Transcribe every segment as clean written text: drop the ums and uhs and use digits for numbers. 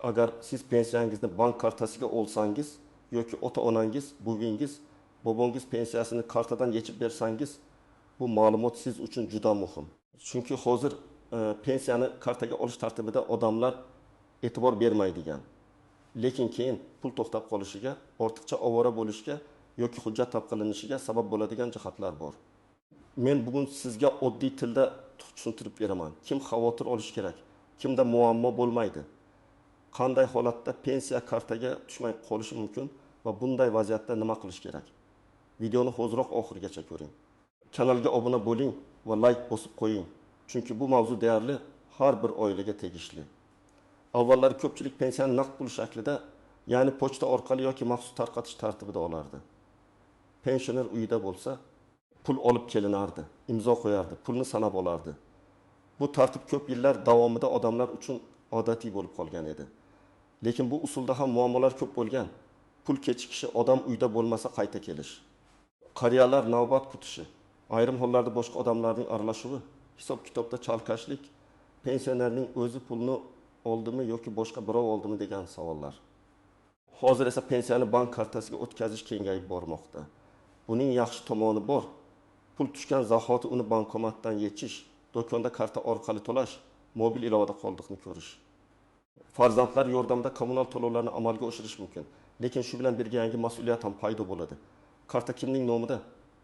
Agar siz pensiyangizni bank kartasiga olsangiz yoki ota-onangiz, buvingiz, bobongiz pensiyasini kartadan yechib bersangiz, bu ma'lumot siz uchun juda muhim. Chunki hozir pensiyani kartaga olish tartibida odamlar e'tibor bermaydigan. Lekin keyin pul to'xtab qolishiga, ortiqcha ovora bo'lishga yoki hujjat talab qilinishiga sabab bo'ladigan jihatlar bor. Men bugun sizga oddiy tilda tushuntirib beraman. Kim xavotir olish kerak? Kimda muammo bo'lmaydi? Qanday holatda pensiya kartaga tushmay qolishi mumkin va bunday vaziyatda nima qilish kerak? Videoni hoziroq oxirigacha ko'ring. Kanalga obuna bo'ling va like bosib qo'ying. Chunki bu mavzu deyarli har bir oilaga tegishli. Avvallari ko'pchilik pensiyani naqd pul shaklida, ya'ni pochta orqali yoki maxsus tarqatish tartibida olardi. Pensioner uyida bo'lsa, pul olib kelinardi, imzo qo'yardi, pulni sanab olardi. Bu tartib ko'p yillar davomida odamlar uchun odatiy bo'lib qolgan edi. Lekin bu usulda ham muammolar ko'p bo'lgan. Pul kechikishi, odam uyda bo'lmasa qayta kelish. Qariyalar navbat kutishi, ayrim hollarda boshqa odamlarning aralashuvi, hisob-kitobda chalkashlik, pensionerning o'zi pulni oldimi yoki boshqa birov oldimi degan savollar. Hozir esa pensiyani bank kartasiga o'tkazish kengayib bormoqda. Buning yaxshi tomoni bor. Pul tushgan zahoti uni bankomatdan yechish, do'konda karta orqali to'lash, mobil ilovada qoldiqni ko'rish. Farzandlar yordamida kommunal to'lovlarni amalga oshirish mumkin. Lekin shu bilan birga yangi mas'uliyat ham paydo bo'ladi. Karta kimning nomida?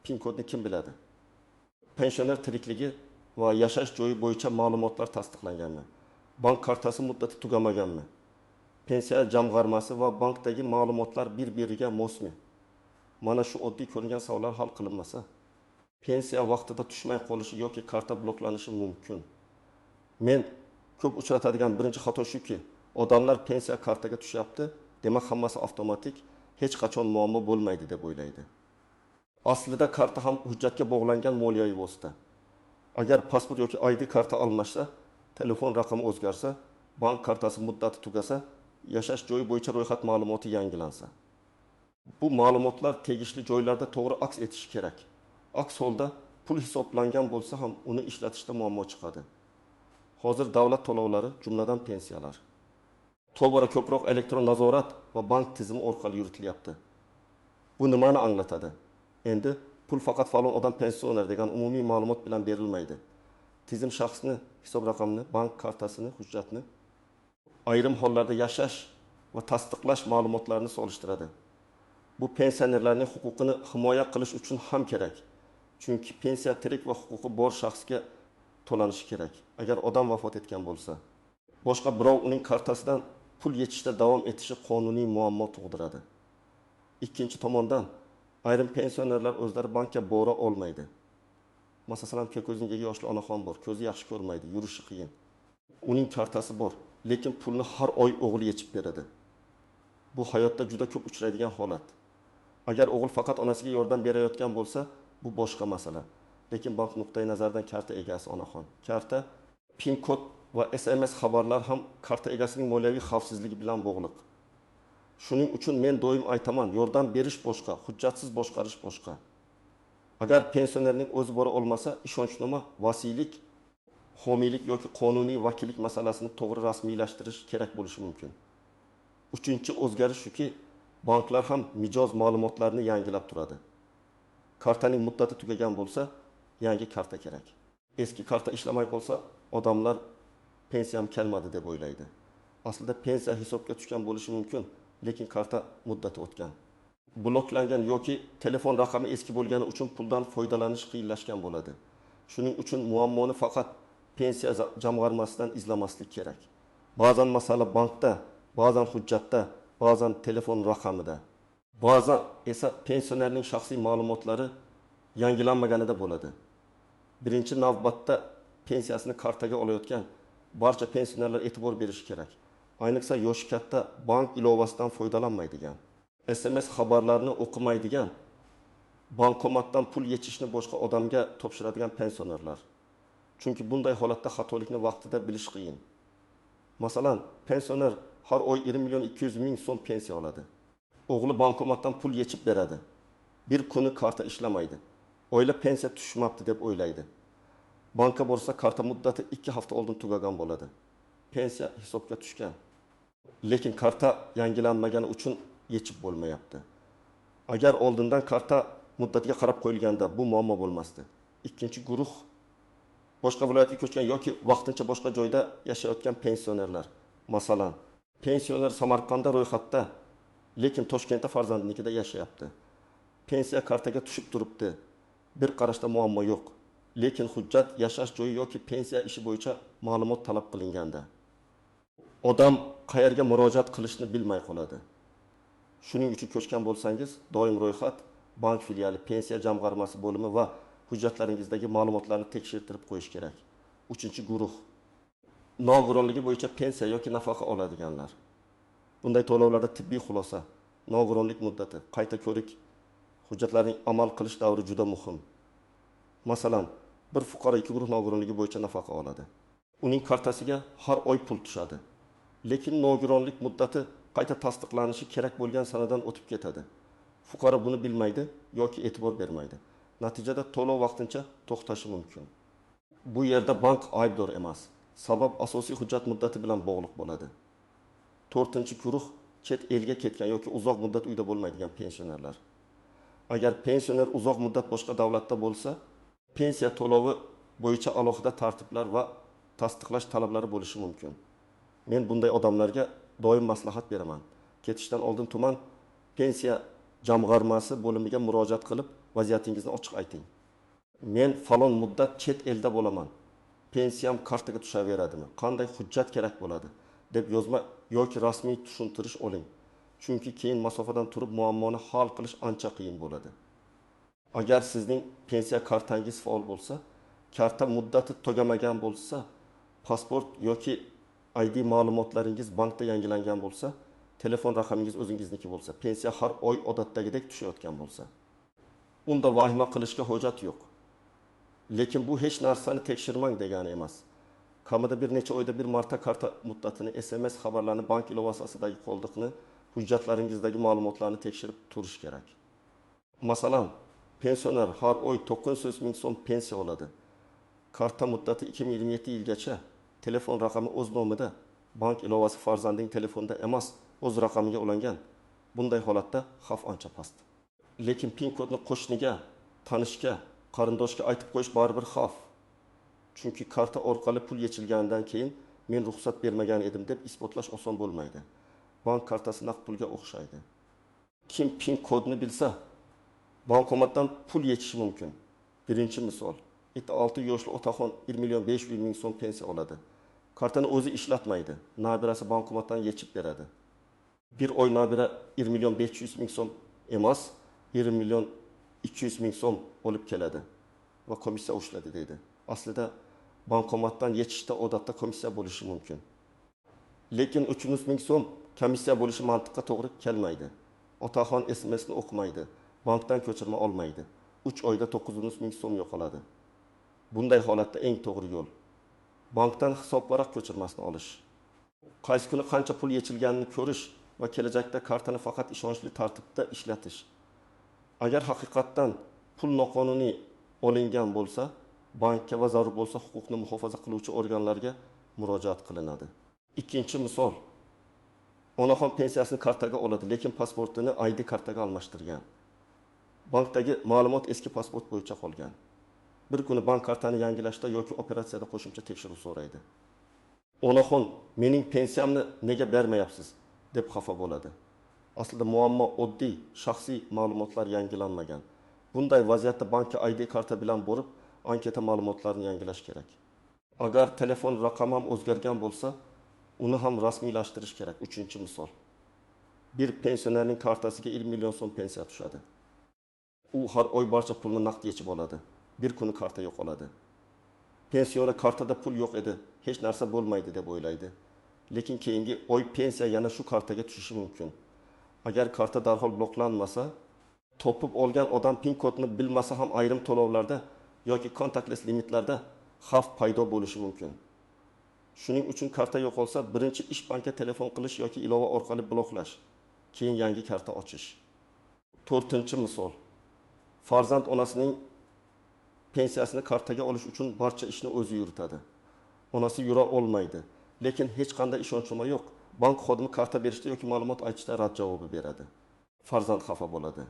PIN kodni kim biladi? Pensioner tirikligi va yashash joyi bo'yicha ma'lumotlar tasdiqlanganmi? Bank kartasi muddati tugamaganmi? Pensiya jamg'armasi va bankdagi ma'lumotlar bir-biriga mosmi? Mana shu oddiy ko'ringan savollar hal qilinmasa, pensiya vaqtida tushmay qolishi yoki karta bloklanishi mumkin. Men ko'p uchratadigan birinchi xato shuki, odamlar pensiya kartaga tushyapti, demak hammasi avtomatik, hech qachon muammo bo'lmaydi deb o'ylaydi. Aslida karta ham hujjatga bog'langan moliyaviy vosita. Agar pasport yoki ID karta almashsa, telefon raqami o'zgarsa, bank kartasi muddati tugasa, yashash joyi bo'yicha ro'yxat ma'lumoti yangilansa. Bu ma'lumotlar tegishli joylarda to'g'ri aks etishi kerak. Aks holda pul hisoblangan bo'lsa ham uni ishlatishda muammo chiqadi. Hozir davlat to'lovlari, jumladan pensiyalar, tobora ko'proq elektron nazorat va bank tizimi orqali yuritilyapti. Bu nimani anglatadi? Endi pul faqat falon odam pensioner degan umumiy ma'lumot bilan berilmaydi. Tizim shaxsni, hisob raqamini, bank kartasini, hujjatni, ayrim hollarda yashash va tasdiqlash ma'lumotlarini solishtiradi. Bu pensionerlarning huquqini himoya qilish uchun ham kerak. Chunki pensiya tirik va huquqi bor shaxsga to'lanishi kerak. Agar odam vafot etgan bo'lsa, boshqa birov uning kartasidan pul yechishda davom etishi qonuniy muammo tug'diradi. Ikkinchi tomondan, ayrim pensionerlar o'zlari bankka bora olmaydi. Masalan, ko'zindagi yoshli onaxon bor, ko'zi yaxshi ko'rmaydi, yurishi qiyin. Uning kartasi bor, lekin pulni har oy o'g'li yechib beradi. Bu hayotda juda ko'p uchraydigan holat. Agar o'g'il faqat onasiga yordam berayotgan bo'lsa, bu boshqa masala. Lekin bank nuqtai nazaridan karta egasi onaxon. Karta, PIN kod va SMS xabarlar ham karta egasining moliyaviy xavfsizligi bilan bog'liq. Shuning uchun men doim aytaman, yordam berish boshqa, hujjatsiz boshqarish boshqa. Agar pensionerning o'zi bora olmasa, ishonchnoma, vasiylik, homiylik yoki qonuniy vakillik masalasini to'g'ri rasmiylashtirish kerak bo'lishi mumkin. Uchinchi o'zgarish shuki, banklar ham mijoz ma'lumotlarini yangilab turadi. Kartaning muddati tugagan bo'lsa, yangi karta kerak. Eski karta ishlamay qolsa, odamlar pensiyam kelmadi deb o'ylaydi. Aslida pensiya hisobga tushgan bo'lishi mumkin, lekin karta muddati o'tgan. Bloklangan yoki telefon raqami eski bo'lgani uchun puldan foydalanish qiyinlashgan bo'ladi. Shuning uchun muammoni faqat pensiya jamg'armasidan izlamaslik kerak. Ba'zan masala bankda, ba'zan hujjatda, ba'zan telefon raqamida. Ba'zan esa pensionerning shaxsiy ma'lumotlari yangilanmaganida bo'ladi. Birinchi navbatda pensiyasini kartaga olayotgan barcha pensionerlar e'tibor berishi kerak. Ayniqsa yoshi katta, bank ilovasidan foydalanmaydigan, SMS xabarlarini o'qimaydigan, bankomatdan pul yechishni boshqa odamga topshiradigan pensionerlar. Chunki bunday holatda xatolikni vaqtida bilish qiyin. Masalan, pensioner har oy 20 million 200 ming so'm pensiya oladi. O'g'li bankomatdan pul yechib beradi. Bir kuni karta ishlamaydi. Oila pensiya tushmabdi deb o'ylaydi. Banka borsa karta muddati 2 hafta oldin tugagan bo'ladi. Pensiya hisobga tushgan. Lekin karta yangilanmagani uchun yechib bo'lmayapti. Agar oldindan karta muddatiga qarab qo'yilganda bu muammo bo'lmasdi. Ikkinchi guruh boshqa viloyatga ko'chgan yoki vaqtincha boshqa joyda yashayotgan pensionerlar. Masalan, pensioner Samarqandda ro'yxatda, lekin Toshkentda farzandinikida yashayapti. Pensiya kartaga tushib turibdi. Bir qarashda muammo yo'q. Lekin hujjat yashash joyi yoki pensiya ishi bo'yicha ma'lumot talab qilinganda odam qayerga murojaat qilishni bilmay qoladi. Shuning uchun ko'chgan bo'lsangiz, doim ro'yxat, bank filiali, pensiya jamg'armasi bo'limi va hujjatlaringizdagi ma'lumotlarni tekshirtirib qo'yish kerak. 3-guruh nogironligi bo'yicha pensiya yoki nafaqa oladiganlar. Bunday to'lovlarda tibbiy xulosa, nogironlik muddati, qayta ko'rik, hujjatlarning amal qilish davri juda muhim. Masalan, bir fuqaro 2 guruh nogironligi bo'yicha nafaqa oladi. Uning kartasiga har oy pul tushadi. Lekin nogironlik muddati qayta tasdiqlanishi kerak bo'lgan sanadan o'tib ketadi. Fuqaro buni bilmaydi yoki e'tibor bermaydi. Natijada to'lov vaqtincha to'xtashi mumkin. Bu yerda bank aybdor emas. Sabab asosiy hujjat muddati bilan bog'liq bo'ladi. 4-guruh chet elga ketgan yoki uzoq muddat uyda bo'lmaydigan pensionerlar. Agar pensioner uzoq muddat boshqa davlatda bo'lsa, pensiya to'lovi bo'yicha alohida tartiblar va tasdiqlash talablari bo'lishi mumkin. Men bunday odamlarga doim maslahat beraman. Ketishdan oldin tuman pensiya jamg'armasi bo'limiga murojaat qilib, vaziyatingizni ochiq ayting. Men falon muddat chet elda bo'laman. Pensiyam kartaga tushaveradimi? Qanday hujjat kerak bo'ladi? deb yozma yoki rasmiy tushuntirish oling. Chunki keyin masofadan turib muammoni hal qilish ancha qiyin bo'ladi. Agar sizning pensiya kartangiz faol bo'lsa, karta muddati tugamagan bo'lsa, pasport yoki ID ma'lumotlaringiz bankda yangilangan bo'lsa, telefon raqamingiz o'zingizniki bo'lsa, pensiya har oy odatdagidek tushayotgan bo'lsa, unda vahima qilishga hojat yo'q. Lekin bu hech narsani tekshirmang degani emas. Kamida bir necha oyda bir marta karta muddatini, SMS xabarlarni, bank ilovasidagi qoldiqni, hujjatlaringizdagi ma'lumotlarni tekshirib turish kerak. Masalan, pensioner har oy 900 ming so'm pensiya oladi. Karta muddati 2027 yilgacha. Telefon raqami o'z nomida, bank ilovasi farzandining telefonda emas, o'z raqamiga ulangan. Bunday holatda xavf ancha past. Lekin PIN kodni qo'shniga, tanishga, qarindoshga aytib qo'yish baribir xavf. Chunki karta orqali pul yechilganidan keyin men ruxsat bermagan edim deb isbotlash oson bo'lmaydi. Bank kartasi naqd pulga o'xshaydi. Kim PIN kodni bilsa, bankomatdan pul yechishi mumkin. Birinchi misol, 6 yoshli otaxon 1.500.000 so'm pensiya oladi. Kartani o'zi ishlatmaydi. Nabirasi bankomatdan yechib beradi. Bir oy nabira 1.500.000 so'm emas, 1.200.000 so'm olib keladi va komissiya ushladi deydi. Aslida bankomatdan yechishda odatda komissiya bo'lishi mumkin. Lekin 300.000 so'm komissiya bo'lishi mantiqqa to'g'ri kelmaydi. Otaxon SMS'ni o'qimaydi, bankdan ko'chirma olmaydi. 3 oyda 900.000 so'm yo'qoladi. Bunday holatda eng to'g'ri yo'l bankdan hisob varaq ko'chirmasini olish. Qaysi kuni qancha pul yechilganini ko'rish va kelajakda kartani faqat ishonchli tartibda ishlatish. Agar haqiqatdan pul noqonuniy olingan bo'lsa, bankka va zarur bo'lsa huquqni muhofaza qiluvchi organlarga murojaat qilinadi. Ikkinchi misol. Onaxon pensiyasini kartaga oladi, lekin pasportini ID kartaga almashtirgan. Bankdagi ma'lumot eski pasport bo'yicha qolgan. Bir kuni bank kartani yangilashda yoki operatsiyada qo'shimcha tekshiruv so'raydi. Onaxon, mening pensiyamni nega bermayapsiz deb xafa bo'ladi. Aslida muammo oddiy, shaxsiy ma'lumotlar yangilanmagan. Bunday vaziyatda bankka ID karta bilan borib, anketa ma'lumotlarini yangilash kerak. Agar telefon raqamim o'zgargan bo'lsa, uni ham rasmiylashtirish kerak. 3-misol. Bir pensionerning kartasiga 1 million so'm pensiya tushadi. U har oy barcha pulni naqd yechib oladi. Bir kuni karta yo'qoladi. Pensioner kartada pul yo'q edi, hech narsa bo'lmaydi deb o'ylaydi. Lekin keyingi oy pensiya yana shu kartaga tushishi mumkin. Agar karta darhol bloklanmasa, topib olgan odam PIN kodni bilmasa ham ayrim to'lovlarda yoki contactless limitlarda xavf paydo bo'lishi mumkin. Shuning uchun karta yo'qolsa, birinchi ish bankka telefon qilish yoki ilova orqali bloklash, keyin yangi karta ochish. 4-misol. Farzand onasining pensiyasini kartaga olish uchun barcha ishni o'zi yuritadi. Onasi yura olmaydi, lekin hech qanday ishonchma yo'q. bank xodimi karta berishda yoki ma'lumot aytishda rad javobi beradi. Farzand xafa bo'ladi.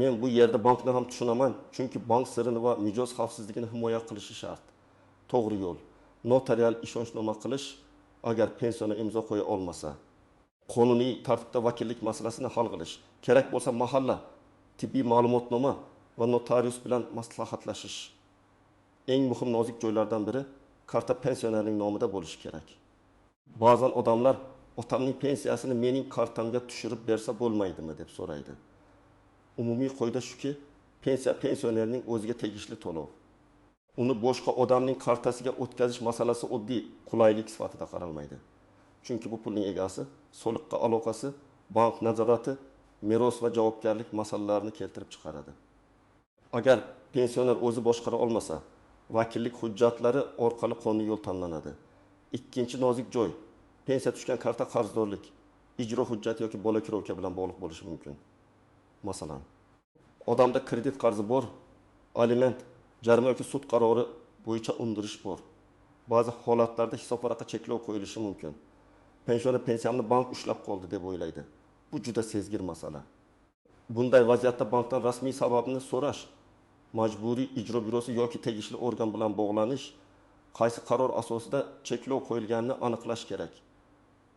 Men bu yerda bankni ham tushunaman, chunki bank sirini va mijoz xavfsizligini himoya qilishi shart. To'g'ri yo'l. Notarial ishonchnoma qilish agar pensioner imzo qo'ya olmasa, qonuniy tartibda vakillik masalasini hal qilish, kerak bo'lsa mahalla, tibbiy ma'lumotnoma va notarius bilan maslahatlashish. Eng muhim nozik joylardan biri karta pensionerning nomida bo'lishi kerak. Ba'zan odamlar otamning pensiyasini mening kartamga tushirib bersa bo'lmaydimi deb so'raydi. Umumiy qoida shuki, pensiya pensionerning o'ziga tegishli to'lov. Uni boshqa odamning kartasiga o'tkazish masalasi oddiy qulaylik sifatida qaralmaydi. Chunki bu pulning egasi soliqqa aloqasi, bank nazorati, meros va javobgarlik masalalarini keltirib chiqaradi. Agar pensioner o'zi boshqara olmasa, vakillik hujjatlari orqali qonuniy yo'l tanlanadi. Ikkinchi nozik joy, pensiya tushgan karta qarzdorlik, ijro hujjati yoki bola kirovka bilan bog'liq bo'lishi mumkin. Masalan, odamda kredit qarzi bor, aliment, jarima yoki sud qarori bo'yicha undirish bor. Ba'zi holatlarda hisob varaqqa cheklov qo'yilishi mumkin. Pensioner pensiyamni bank ushlab qoldi deb o'ylaydi. Bu juda sezgir masala. Bunday vaziyatda bankdan rasmiy sababini so'rash, majburiy ijro byurosi yoki tegishli organ bilan bog'lanish, qaysi qaror asosida cheklov qo'yilganini aniqlash kerak.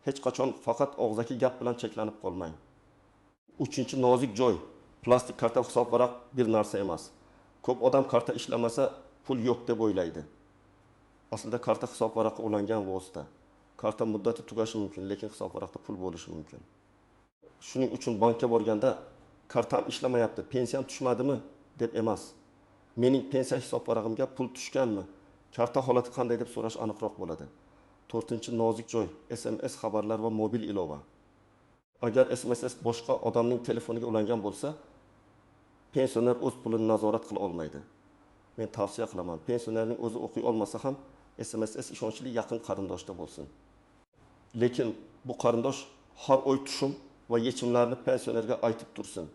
Hech qachon faqat og'zaki gap bilan cheklanib qolmang. Uchinchi nozik joy, plastik karta hisob varaq bir narsa emas. Ko'p odam karta ishlamasa pul yo'q deb o'ylaydi. Aslida karta hisob varaqqa ulangan vosita. Karta muddati tugashi mumkin, lekin hisob varaqda pul bo'lishi mumkin. Shuning uchun bankka borganda kartam ishlamayapti, pensiyam tushmadimi deb emas. Mening pensiya hisob varag'imga pul tushganmi? Karta holati qanday deb so'rash aniqroq bo'ladi. 4-chi nozik joy, SMS xabarlar va mobil ilova. Agar SMS boshqa odamning telefoniga ulangan bo'lsa, pensioner o'z pulini nazorat qila olmaydi. Men tavsiya qilaman, pensionerning o'zi o'qiy olmasa ham SMS ishonchli yaqin qarindoshda bo'lsin. Lekin bu qarindosh har oy tushum va yechimlarni pensionerga aytib tursin.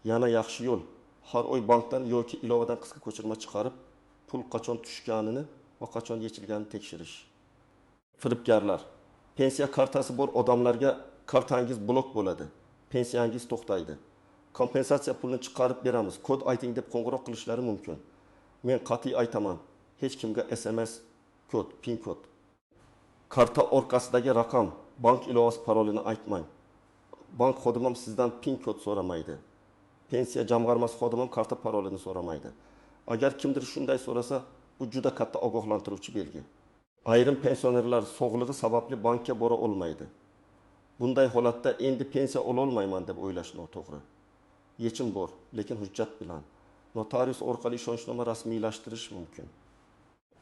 Yana yaxshi yo'l, har oy bankdan yoki ilovadan qisqa ko'chirma chiqarib, pul qachon tushganini va qachon yechilganini tekshirish. Firibgarlar, pensiya kartasi bor odamlarga kartangiz blok bo'ladi, pensiyangiz to'xtaydi. Kompensatsiya pulini chiqarib beramiz, kod ayting deb qo'ng'iroq qilishlari mumkin. Men qat'iy aytaman, hech kimga SMS kod, pin kod, karta orqasidagi raqam, bank ilovasi parolini aytmang. Bank xodimi ham sizdan pin kod so'ramaydi. Pensiya jamg'armasi xodimi ham karta parolini so'ramaydi. Agar kimdir shunday so'rasa, bu juda katta ogohlantiruvchi belgi. Ayrim pensionerlar sog'lig'i sababli bankka bora olmaydi. Bunday holatda endi pensiya ola olmayman deb o'ylash noto'g'ri. Yechim bor, lekin hujjat bilan. Notarius orqali ishonchnoma rasmiylashtirish mumkin.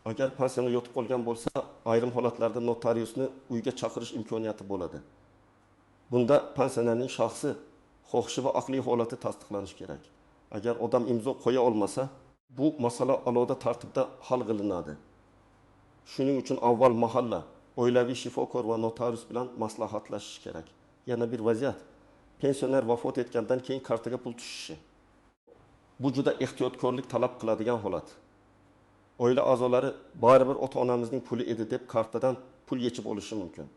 Agar pensiyaga yotib qolgan bo'lsa, ayrim holatlarda notariusni uyga chaqirish imkoniyati bo'ladi. Bunda pensionerning shaxsi, xohishi va aqliy holati tasdiqlanishi kerak. Agar odam imzo qo'ya olmasa, bu masala alohida tartibda hal qilinadi. Shuning uchun avval mahalla, oilaviy shifokor va notarius bilan maslahatlashish kerak. Yana bir vaziyat, pensioner vafot etgandan keyin kartaga pul tushishi. Bu juda ehtiyotkorlik talab qiladigan holat. Oila a'zolari baribir ota-onamizning puli edi deb kartadan pul yechib olishi mumkin.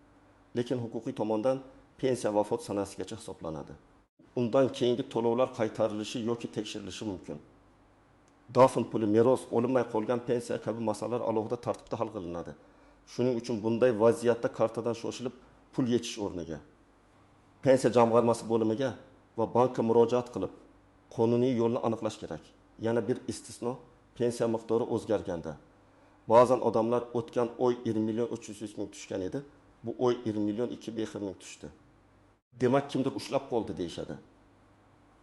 Lekin huquqiy tomondan pensiya vafot sanasigacha hisoblanadi. Undan keyingi to'lovlar qaytarilishi yoki tekshirilishi mumkin. Dafn puli, meros, o'limay qolgan pensiya kabi masalalar alohida tartibda hal qilinadi. Shuning uchun bunday vaziyatda kartadan shoshilib pul yechish o'rniga pensiya jamg'armasi bo'limiga va bankka murojaat qilib qonuniy yo'lni aniqlash kerak. Yana bir istisno, pensiya miqdori o'zgarganda. Ba'zan odamlar o'tgan oy 20 million 300 ming tushgan edi, bu oy 20 million 200 ming tushdi. Demak, kimdir ushlab qoldi deyshadi.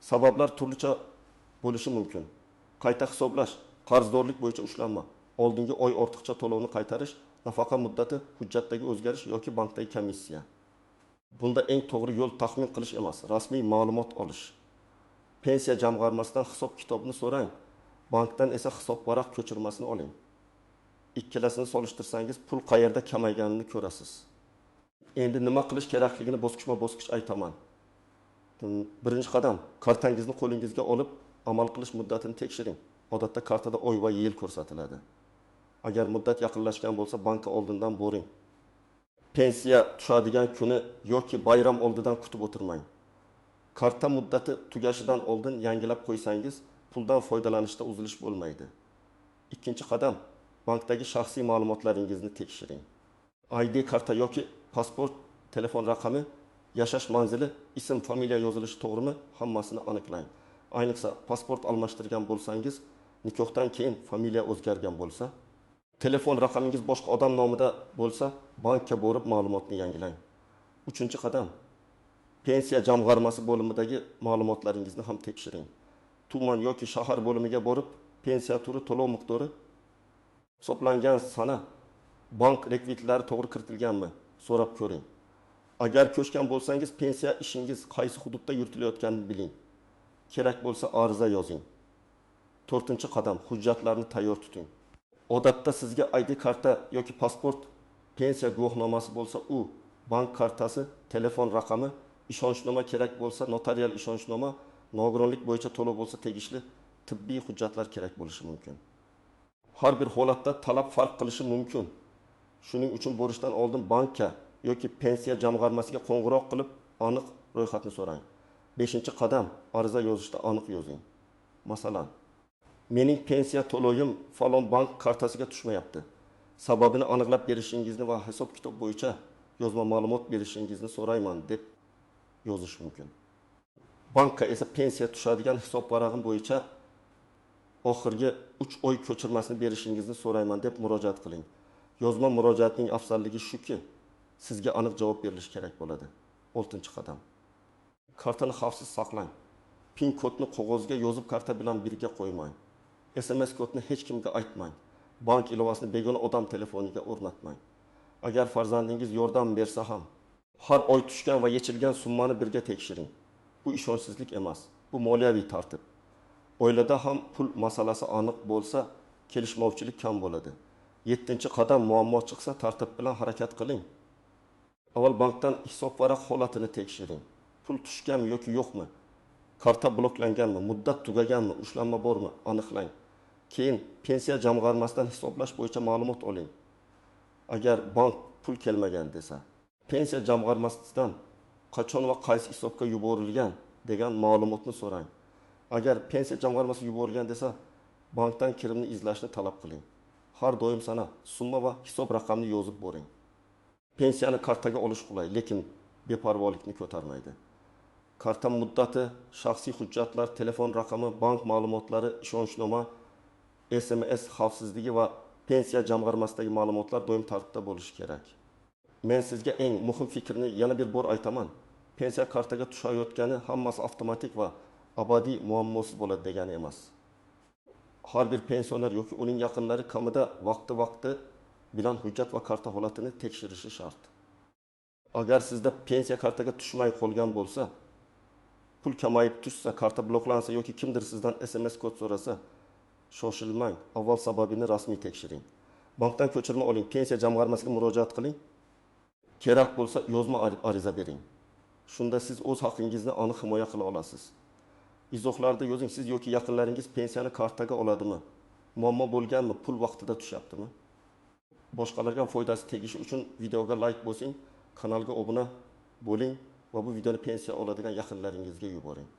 Sabablar turlicha bo'lishi mumkin. Qayta hisoblash, qarzdorlik bo'yicha ushlanma, oldingi oy ortiqcha to'lovni qaytarish, nafaqa muddati, hujjatdagi o'zgarish yoki bankdagi komissiya. Bunda eng to'g'ri yo'l taxmin qilish emas, rasmiy ma'lumot olish. Pensiya jamg'armasidan hisob kitobni so'rang, bankdan esa hisob varaq ko'chirmasini oling. Ikkalasini solishtirsangiz pul qayerda kamayganini ko'rasiz. Endi nima qilish kerakligini bosqichma-bosqich aytaman. Birinchi qadam, kartangizni qo'lingizga olib, amal qilish muddatini tekshiring. Odatda kartada oy va yil ko'rsatiladi. Agar muddat yaqinlashgan bo'lsa, bankka oldindan boring. pensiya tushadigan kuni yoki bayram oldidan kutib o'tirmang. Karta muddati tugashidan oldin yangilab qo'ysangiz, puldan foydalanishda uzilish bo'lmaydi. Ikkinchi qadam, bankdagi shaxsiy ma'lumotlaringizni tekshiring. ID karta yoki pasport, telefon raqami, yashash manzili, ism, familiya yozilishi to'g'rimi? Hammasini aniqlang. Ayniqsa pasport almashtirgan bo'lsangiz, nikohdan keyin familiya o'zgargan bo'lsa, telefon raqamingiz boshqa odam nomida bo'lsa, bankka borib ma'lumotni yangilang. Uchinchi qadam, pensiya jamg'armasi bo'limidagi ma'lumotlaringizni ham tekshiring. Tuman yoki shahar bo'limiga borib, pensiya turi, to'lov miqdori, hisoblangan sana, bank rekvizitlari to'g'ri kiritilganmi? So'rab ko'ring. Agar ko'chgan bo'lsangiz, pensiya ishingiz qaysi hududda yuritilayotganini biling. Kerak bo'lsa ariza yozing. To'rtinchi qadam, hujjatlarni tayyor tuting. Odatda sizga ID karta yoki pasport, pensiya guvohnomasi bo'lsa, u bank kartasi, telefon raqami, ishonchnoma kerak bo'lsa, notarial ishonchnoma, nogironlik bo'yicha to'lov bo'lsa, tegishli tibbiy hujjatlar kerak bo'lishi mumkin. Har bir holatda talab farq qilishi mumkin. Shuning uchun borishdan oldin bankka yoki pensiya jamg'armasiga qo'ng'iroq qilib, aniq ro'yxatni so'rang. 5-qadam, ariza yozishda aniq yozing. Masalan, mening pensiya to'lovim falon bank kartasiga tushmayapti. Sababini aniqlab berishingizni va hisob kitob bo'yicha yozma ma'lumot berishingizni so'rayman deb yozish mumkin. Bankka esa pensiya tushadigan hisob varag'im bo'yicha oxirgi 3 oy ko'chirmasini berishingizni so'rayman deb murojaat qiling. Yozma murojaatning afzalligi shuki, sizga aniq javob berilishi kerak bo'ladi. 6-qadam. Kartani xavfsiz saqlang. PIN kodni qog'ozga yozib karta bilan birga qo'ymang. SMS kodni hech kimga aytmang. Bank ilovasini begona odam telefoniga o'rnatmang. Agar farzandingiz yordam bersa ham, har oy tushgan va yechilgan summani birga tekshiring. Bu ishonchsizlik emas, bu moliyaviy tartib. Oilada ham pul masalasi aniq bo'lsa, kelishmovchilik kam bo'ladi. 7-qadam, muammo chiqsa tartib bilan harakat qiling. Avval bankdan hisob varaq holatini tekshiring. Pul tushganmi yoki yo'qmi? Karta bloklanganmi, muddat tugaganmi, ushlanma bormi? Aniqlang. Keyin pensiya jamg'armasidan hisoblash bo'yicha ma'lumot oling. Agar bank pul kelmagan desa, pensiya jamg'armasidan qachon va qaysi hisobga yuborilgan degan ma'lumotni so'rang. Agar pensiya jamg'armasi yuborilgan desa, bankdan kirimni izlashni talab qiling. Har doim sana summa va hisob raqamini yozib boring. Pensiyani kartaga olish qulay, lekin beparvolikni ko'tarmaydi. Karta muddati, shaxsiy hujjatlar, telefon raqami, bank ma'lumotlari, ishonchnoma, SMS xavfsizligi va pensiya jamg'armasidagi ma'lumotlar doim tartibda bo'lishi kerak. Men sizga eng muhim fikrni yana bir bor aytaman. Pensiya kartaga tushayotgani hammasi avtomatik va abadiy muammosiz bo'ladi degani emas. Har bir pensioner yoki uning yaqinlari kamida vaqti bilan hujjat va karta holatini tekshirishi shart. Agar sizda pensiya kartaga tushmay qolgan bo'lsa, pul kamayib tushsa, karta bloklansa yoki kimdir sizdan SMS kod so'rasa, shoshilmang, avval sababini rasmiy tekshiring. Bankdan ko'chirma oling, pensiya jamg'armasiga murojaat qiling. Kerak bo'lsa yozma ariza bering. Shunda siz o'z haqingizni aniq himoya qila olasiz. Izohlarda yozing, siz yoki yaqinlaringiz pensiyani kartaga oladimi? Muammo bo'lganmi? Pul vaqtida tushyaptimi? Boshqalarga foydasi tegishi uchun videoga like bosing, kanalga obuna bo'ling va bu videoni pensiya oladigan yaqinlaringizga yuboring.